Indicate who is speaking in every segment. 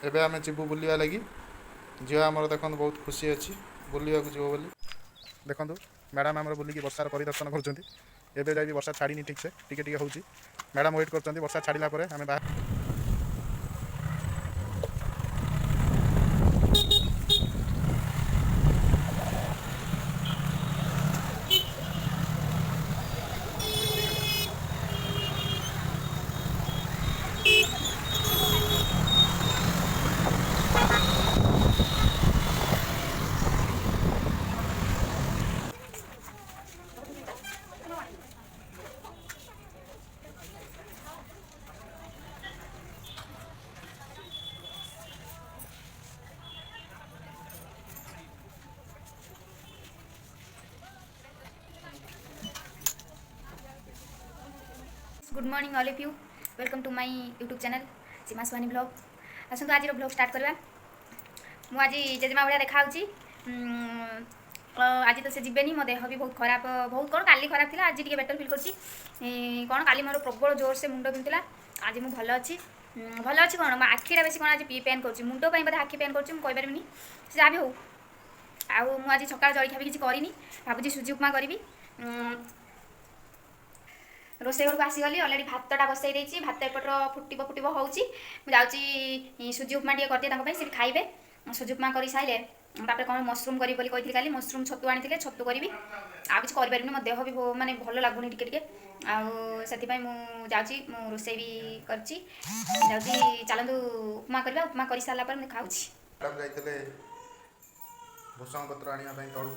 Speaker 1: एबे आमे जीवु बुलिया लगी झील आमर देखो बहुत खुशी अच्छी बुलवा जीव बोली देखो मैडम आम बुलिकी वर्षार परिदर्शन कर वर्षा छाड़ी ठीक से टिके हूँ मैडम वेट कर वर्षा छाड़ा आम बाहर
Speaker 2: good morning all of you welcome to my YouTube channel Seema Swani blog आसतु आज ब्लॉग स्टार्ट करवा मुझे जेजेमा भाया देखा आज तो से जीवेनी मो देह भी बहुत खराब बहुत कौन काली खराब थी आज टे बेटर फिल कर कौन काली मोर प्रबल जोर से मुंड बिंधुला आज मुझे भल अच्छी कौन मो आखिटा बेस कौन आज पेन कर मुंड पर बोधे आखि पेन कर कहीपरि से जहाँ भी हो आज सका जलखिया भी किसी करनी भावुँ सुजी उपमा करी रोसे घर को आसीगली अलरेडी भातटा बसई देती भात एपटर फुटब फुटब हो सुजी उपमा टे करदिए सी खाइबे सुजी उपमा कर सारे तापर कौन मसरूम करी कही काली मसरूम छतु आनी छतु करी आ कि करें मो देह भी माने भल लगुनि टिके से मुझे रोसे भी कर चलतु उपमा करवा उपमा कर सारापर मुझे खाऊँ
Speaker 1: भूषण पत्र आने तौक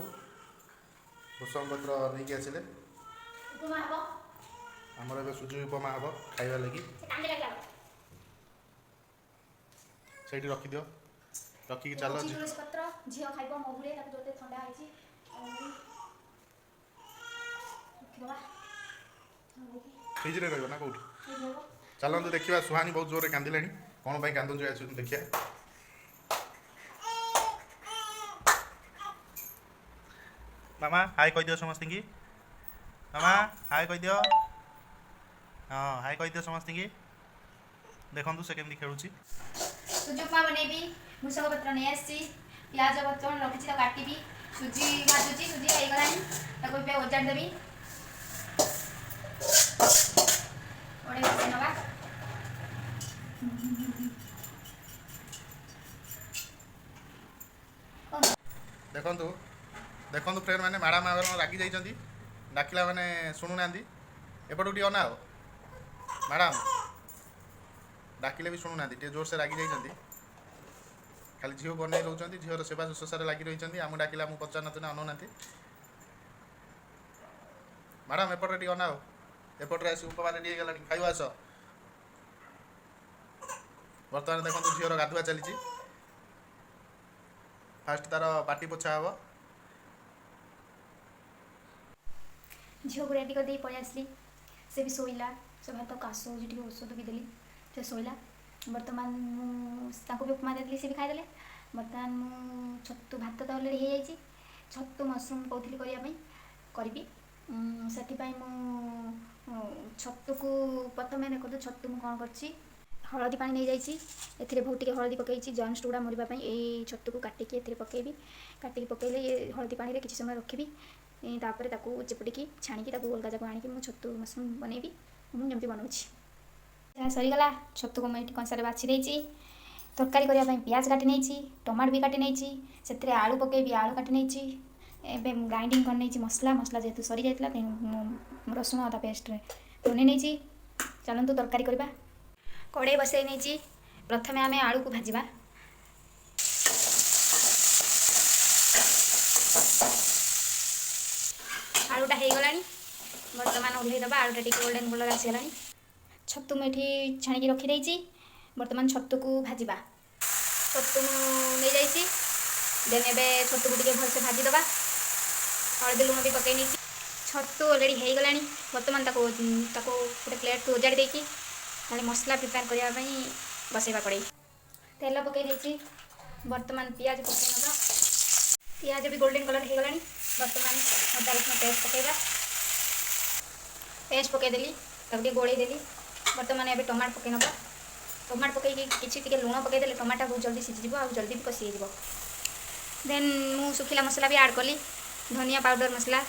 Speaker 1: भूषण पत्र नहीं आसिले आमर ए सुजी उपमा हम खाइबा लगी से रखिद रखिक चल फ्रिज रे रहिबो ना कौटी चलतु देखा सुहानी बहुत जोर कांदिले कौन पर कांदु देखिए मामा हाय कह दियो समस्त की मामा हाय कह दियो हाँ हाय कह दियो समस्त की देखु से केमती खेलुची
Speaker 2: सुजी उपमा बनैबी भूषण पत्र नहीं आसी प्याज बर्तन रखी तो काटबी सुजी भाजुची सुजी होगलानी ओजाड़ देवी नवा
Speaker 1: देखु देखु फ्रेंड मैंने मैडम आगर रागी जाइए डाकिला मैंने शुणुना एपटू टी अना मैडम डाकिले भी शुणुना जोर से रागी जाइए खाली झील बन रोच झीर सेवा शुश्रूषा लगी रही आम डाकिला मुझे पचार ना अनौना मैडम एपटे टी अना एपटे आस उपमा रेडी होगा खाइबा आस बर्तमान देखो झीर गाधुआ चली फास्ट तार पाटी पोछा हम
Speaker 2: झील को रेडी कर दे पलि आसली से भी शोला से भात काश हो औषध भी देली से शोला बर्तमान मुझे भी उपमा देती सी भी खाईदे बर्तमान मु छतु भात तो अलरेडी हो जाए छतु मसरूम कहती करी से छतु को प्रथम देखो छतु मुझे कौन कर हलदी पानी नहीं जाइए बहुत टे हलदी पकई जर्म्स गुड़ा मरवाई यही छतु को काटिकी पकईबी काटिकी पकईले हलदी पानी किसी समय रखी तापर चिपटिकी छाणिकी अलग जगह आनिकी मुझे छतु मसरूम बनैबी मुझे बनाऊँ सरीगला छतु को मुझे कंसार बाछी देती तरकारी करने प्याज काटी नहीं टमाटो भी काटी नहीं से आलू पकईबी आलू काटी नहीं एवं ग्राइंडिंग कर मसला मसला जेहतु सरी जाता तेणु रसुण अदा पेस्ट बन नहीं चलतु तरकारी करवा कड़े बसई नहीं प्रथम आम आलू को भाजवा आलूटा हो गला बर्तमान ओह्लैदबा आलूटा टी गोल्डन कलर आसगला छतु मुझे छाणिकी रखीदे बर्तमान छतु को भाजवा छतु नहीं जाइए देन ए छतु को भलसे भाजीदबा हलदी लुण भी पकई नहीं छतु अलरेडी हो गला बर्तमान गोटे प्लेट को ओजाड़ देकी खाली मसला प्रिपेयर करने बसैवा पड़े तेल पकई बर्तमान पियाज पकईना पियाज भी गोल्डन कलर हो गला बर्तमान अदा रसुण पेस्ट पकईवा पेस्ट पकईदेली गोलैदेली बर्तमान ए टमाटो पकईनबा टमाटो पकईकि किसी टिके लुण पकईदेले टमाटा बहुत जल्दी सीझीज और जल्दी भी कषि हो। देन मु सुखिला मसला भी ऐड कली धनिया पाउडर मसला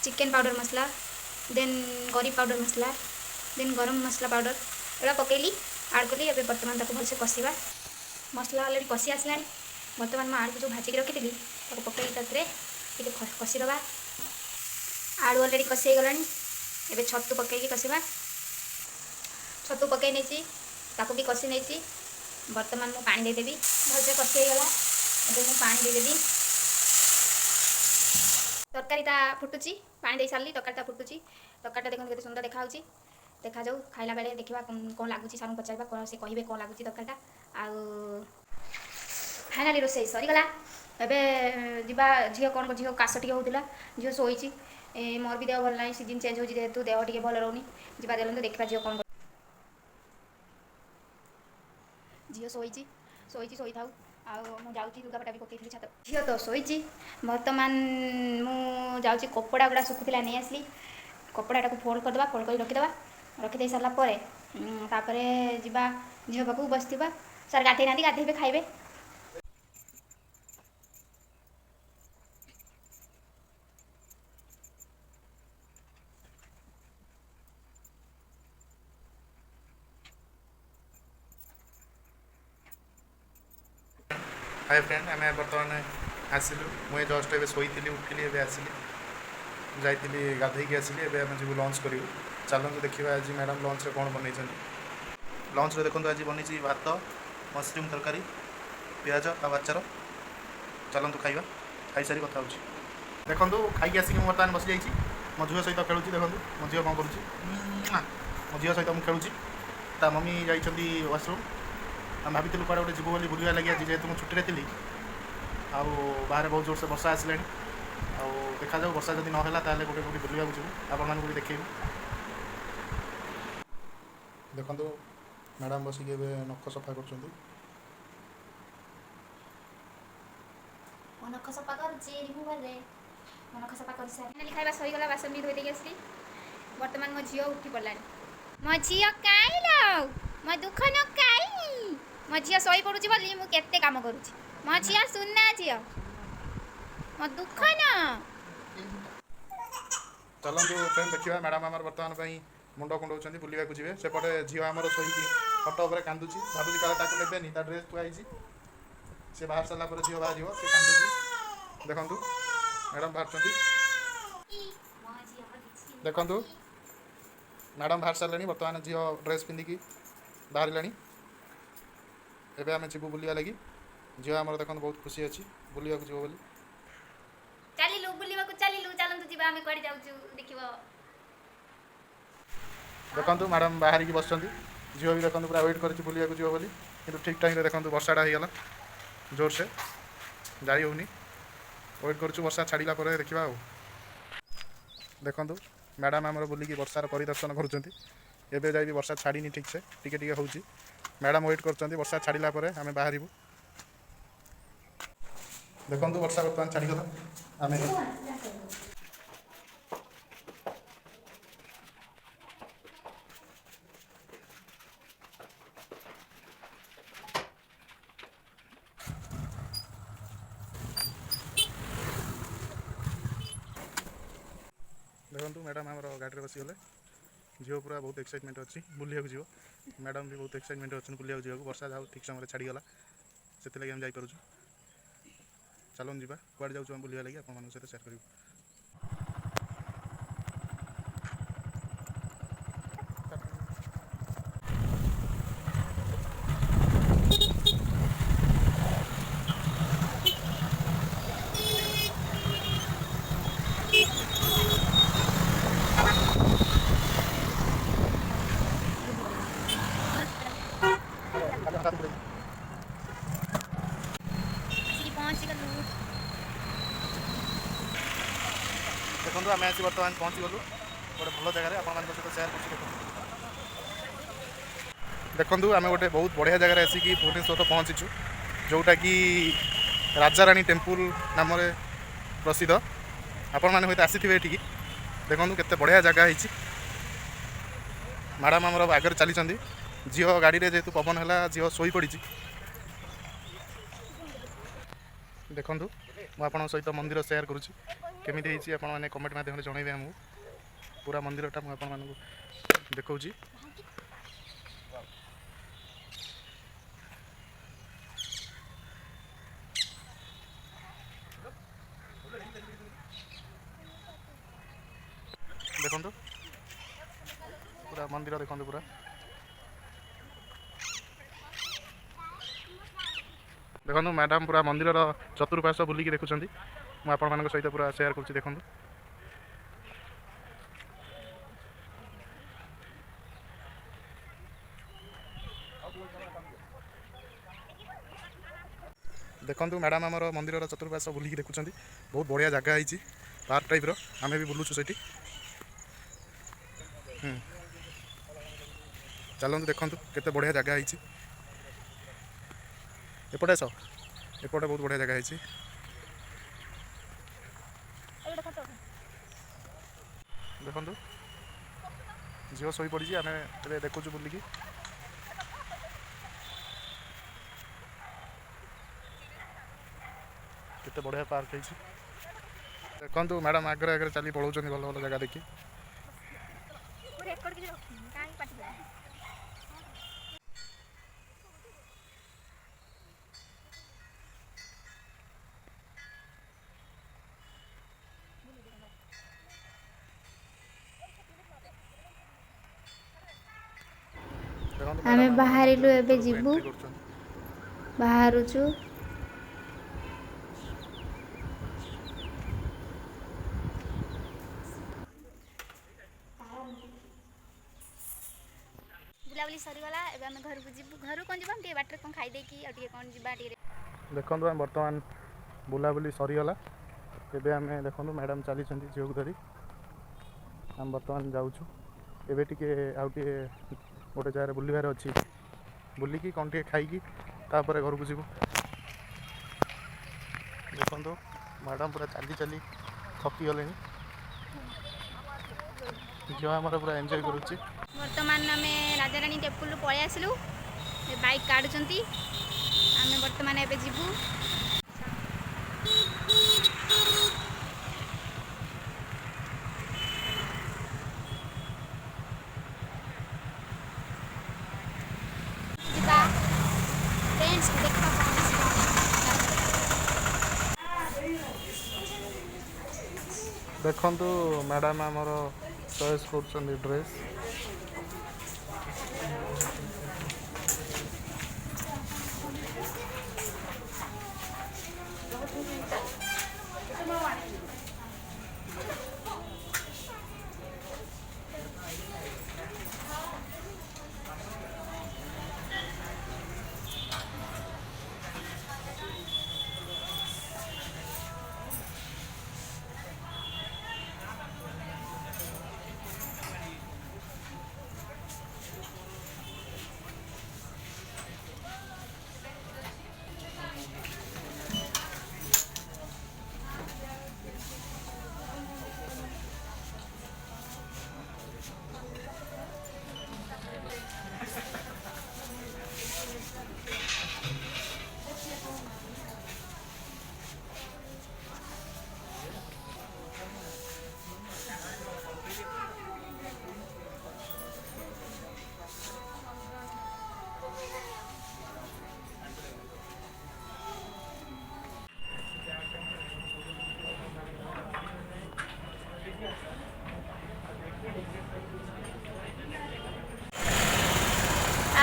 Speaker 2: चिकेन पाउडर मसला देन करी पाउडर मसला देन गरम मसला पाउडर एटा पकईली ऐड कली। एबे बर्तमान ताको भलसे कषिबा मसला अलरेडी कषि आसला। बर्तमान मैं आलू जो भाजिक रखी पकई टे कषि दबा आलू अलरेडी कषि हो गला। एबे छतु पकईकी कषिबा छतु पकई नहीं ताको भी कषि नहीं। बर्तमान मु पानी देदेवी भलसे कषि हो गला। एबे मु पानी देदेवी तरकारीटा फुटुची पानी दे सारी तरकारीटा फुटुची। तरकारीटा देखो केते सुंदर देखा देखा जाऊ खाइला बेले देखा कौन लगुच सारू पचारा कौन से कहे कौन लगुच तरकारीटा आउ फाइनाली रोषे सरीगला। एबे जीवा झील कौन झील काश टे होता झील शोची मोर भी देह भल ना सीजन चेंज हो जेहेतु देह टे भल रोनी जीवा चलते देखा झील कौन झील शोची शोची शोई था मुझे लुगापटा भी पकई छात झील तो शोची। बर्तमान मुझे कपड़ा गुड़ा सुखुला नहीं आसली कपड़ा फोल्ड करदे फोल्ड कर रखीदे रखीदे सारापर जावा झील पाक बसवा सार गाधे ना गाधे खाइबे।
Speaker 1: हाय फ्रेंड आम बर्तमान आसलु मुझे जस्ट ए शोली उठिली ए आसली जाइली गाधे आसली एम जी लंच करूँ। चलते देखा आज मैडम लंच कौन बन लंच देखो आज बनी भात मशरूम तरकारी पिज और आचार। चलतु खाइबा खाई सारी कथा देखो खाई आसिक बर्तमान बस जा मो झील सहित खेलुची देखो मो झील कौन करुँच मो झील सहित मुझे खेलुची ता मम्मी जाइछंती वाशरूम आम भाभी कड़े गोटे जीव बोली बुलवा लगे आज जेहेतु मुझे छुट्टी थी आउ बाहर बहुत जोर से वर्षा आसला देखा जाऊ वर्षा जब ना ताले गोटे गोटे बुलवा जीव आपण मैंने देखेबू। देखो मैडम बसिक नख सफा कर
Speaker 2: नख सफा नख सफा कर सारी खाଇବା सहीगला बासन भी धोई देगी आसली। बर्तमान मो झील उठी पड़ानी मो झील कहीं मो दुख न कहीं मो झील शई पड़ुची बोली मु केते काम करुची मो झील सुनना झील मो दुख न।
Speaker 1: चलतु फ्रेंड देखा मैडम आम बर्तमान मुंड कुंडाऊँ बुलवा जी सेपटे झील आमर शोक खट उपर कांदुची भावुची काले नेबेनि ड्रेस थुआई सी बाहर सारापर झील बाहर सी कांदुची देखु मैडम बाहर देखु मैडम बाहर सारे बर्तमान झील ड्रेस पिंधिकी बाहर एबे आम जीवु बुलवा लगी झील आमर देखो बहुत खुशी अच्छी बुलवा जीव बोली
Speaker 2: चलिलु बुलवा चलिलु चलतु जीवा आमे कड़ी जाउछु देखिबो।
Speaker 1: देखो मैडम बाहर की बस झील भी देखो पूरा वेट कर बुलवा जीव बोली कि ठीक टाइम देखो वर्षाटा होगला जोर से जाई होनी वेट कर वर्षा छाड़ा देखा। देखो मैडम आमर बुलिकी वर्षार परिदर्शन करुँचे जाए वर्षा छाड़ी ठीक से टिके हो मैडम वेट कर वर्षा छाड़ा आम बाहर देखो वर्षा बर्तमान छाड़गला आम देखो मैडम आम गाड़ी में बसीगले झील पूरा बहुत एक्साइटमेंट अच्छी बुलिया जीव मैडम भी बहुत एक्साइटमेंट अच्छे बुलिया जीव वर्षा जाऊ ठीक समय छाड़गला से लगे जापर चलन जा कड़े जाऊँ बुलवा लगे आप सहित सेयार करूँ। देखो आम आसी बर्तमान पहुँची गलु गोटे भल जगह आप सहित सेयार कर देखु आम गोटे बहुत बढ़िया जगह आसिक भुवनेश्वर पहुँचीचु जोटा कि राजाराणी टेम्पल नाम प्रसिद्ध आपण मैंने हूँ आसी थे ये देखो केते बढ़िया जगह मैडम आमर आगे चली झील गाड़ी रे जेहेतु पवन है झील शोई पड़ी देखूँ मुझे सहित मंदिर सेयार करुँची केमी आपने कमेंट मध्यम जनइबे आमको पूरा मंदिरटा मुझे देखा देखो पूरा मंदिर देखो पूरा देखो मैडम पूरा मंदिर चतुर्पार्श्व बुलिकी देखुं मुझे सहित पूरा सेयार करुँची देखो देखो मैडम आमर मंदिर चतुर्पार्श्व बुलिकी देखुं बहुत बढ़िया जगह है पार्क टाइप आमे भी बुलुचु से चलते देखु केते बढ़िया जगह है एपटे आस एपटे बहुत बढ़िया जगह है देखु झील शोई पड़ी आम देखुचु बुलिकी केते बढ़िया पार्क है देखु मैडम आगे आगे चली पलाऊँ भल भल जगह देखी
Speaker 2: आमे बाहरिलु एबे जीवु बाहरुचु बुलाबुली सरीगला एबे आमे घर को जीवु घर कोन जीवम टे बाटर कोन खाइ देकी आ टे कोन जीबा टे
Speaker 1: देखो आम बर्तमान बुलाबुली सरीगला एबे आमे देखो मैडम चली झील को धरी आम बर्तमान जाऊँ एबे टिके आउ टे गोटे जगह बुलबार अच्छी बुलिकी कौन टे खाई तापर घर को जीवु देखो मैडम पूरा चली चली थकी गले झील आमर पूरा एंजॉय करुच्ची
Speaker 2: वर्तमान आम राजाराणी टेम्पल पलि आसलु बाइक काढ़ुंट आम बर्तमान एबे जीवु
Speaker 1: देखु मैडम आमर चॉइस कर ड्रेस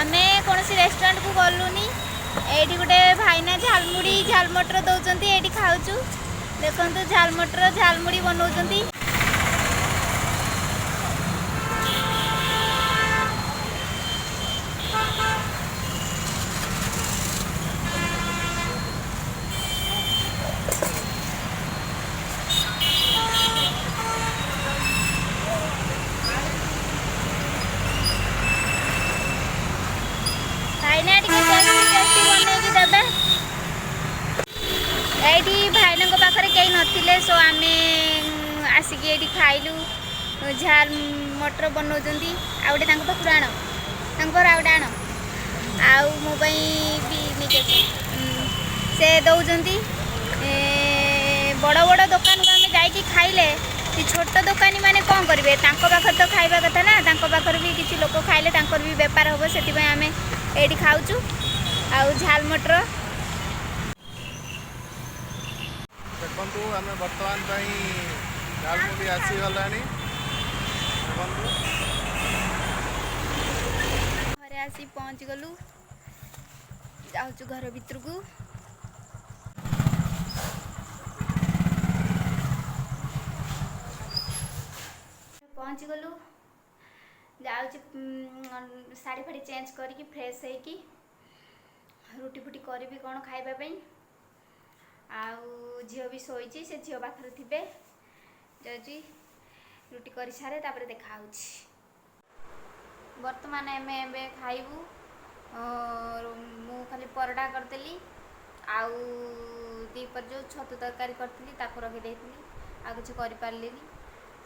Speaker 2: आमे कौन सी रेस्टोरेंट को गलुनी एठी गोटे भाईना झालमुड़ी झालमटर दौरान ये खाऊँ देखो झालमटर झालमुड़ी बनाऊँ भाईना पाखे कहीं नथिले सो आम आसिक ये खाइलु झाल मटर बनाऊँ आ गए पाखु आण ତାଙ୍କର ଆଉ ଗୋଟେ ଆଣ ଆଉ ମୋ ପାଇଁ ବି ନିଜେ ସେ ଦେଉଛନ୍ତି। ବଡ଼ ବଡ଼ ଦୋକାନକୁ ଆମେ ଯାଇକି ଖାଇଲେ ସେ ଛୋଟ ଦୋକାନୀ ମାନେ କ'ଣ କରିବେ, ତାଙ୍କ ପାଖରେ ତ ଖାଇବା କଥା ନା, ତାଙ୍କ ପାଖରେ ବି କିଛି ଲୋକ ଖାଇଲେ ତାଙ୍କର ବି ବେପାର ହେବ, ସେଥିପାଇଁ ଆମେ ଏଇଠି ଖାଉଛୁ। ଆଉ ଝାଲ ମଟର
Speaker 1: ଦେଖନ୍ତୁ ଆମେ ବର୍ତ୍ତମାନ ପାଇଁ ଝାଲମୁଢ଼ି ଆସିଗଲାଣି। ଦେଖନ୍ତୁ
Speaker 2: ଘରେ ଆସି ପହଞ୍ଚିଗଲୁ, ଯାଉଛୁ ଘର ଭିତରକୁ। ପହଞ୍ଚିଗଲୁ, ଯାଉଛି ଶାଢ଼ୀ ଫାଢ଼ୀ ଚେଞ୍ଜ କରିକି ଫ୍ରେଶ୍ ହେଇକି ରୁଟି ଫୁଟି କରିବି କ'ଣ ଖାଇବା ପାଇଁ। ଆଉ ଝିଅ ବି ଶୋଇଛି, ସେ ଝିଅ ପାଖରେ ଥିବେ। ଯାଉଛି ରୁଟି କରିସାରେ ତାପରେ ଦେଖାହେଉଛି। ବର୍ତ୍ତମାନ ଆମେ ଏବେ ଖାଇବୁ। ମୁଁ ଖାଲି ପରଟା କରିଦେଲି, ଆଉ ଦ୍ୱିପହର ଯେଉଁ ଛତୁ ତରକାରୀ କରିଥିଲି ତାକୁ ରଖିଦେଇଥିଲି, ଆଉ କିଛି କରିପାରିଲିନି।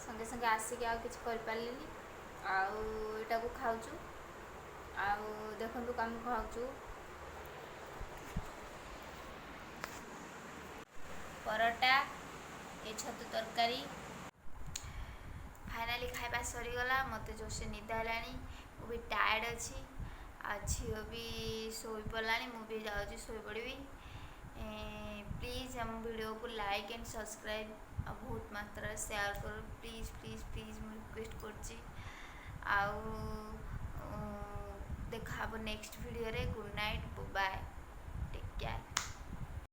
Speaker 2: ସଙ୍ଗେ ସଙ୍ଗେ ଆସିକି ଆଉ କିଛି କରିପାରିଲିନି, ଆଉ ଏଇଟାକୁ ଖାଉଛୁ। ଆଉ ଦେଖନ୍ତୁ ଆମେ ଖାଉଛୁ ପରଟା, ଏ ଛତୁ ତରକାରୀ। ଫାଇନାଲି ଖାଇବା ସରିଗଲା, ମୋତେ ଜୋରସେ ନିଦ ହେଲାଣି, ମୁଁ ବି ଟାୟାର୍ଡ଼ ଅଛି। ଆଉ ଝିଅ ବି ଶୋଇପଡ଼ିଲାଣି, ମୁଁ ବି ଯାଉଛି ଶୋଇପଡ଼ିବି। ପ୍ଲିଜ୍ ଆମ ଭିଡ଼ିଓକୁ ଲାଇକ୍ ଆଣ୍ଡ ସବସ୍କ୍ରାଇବ୍ ଆଉ ବହୁତ ମାତ୍ରାରେ ସେୟାର କର, ପ୍ଲିଜ୍ ପ୍ଲିଜ୍ ପ୍ଲିଜ୍ ମୁଁ ରିକ୍ୱେଷ୍ଟ କରୁଛି। ଆଉ ଦେଖା ହେବ ନେକ୍ସଟ ଭିଡ଼ିଓରେ। Good night, bye, take care.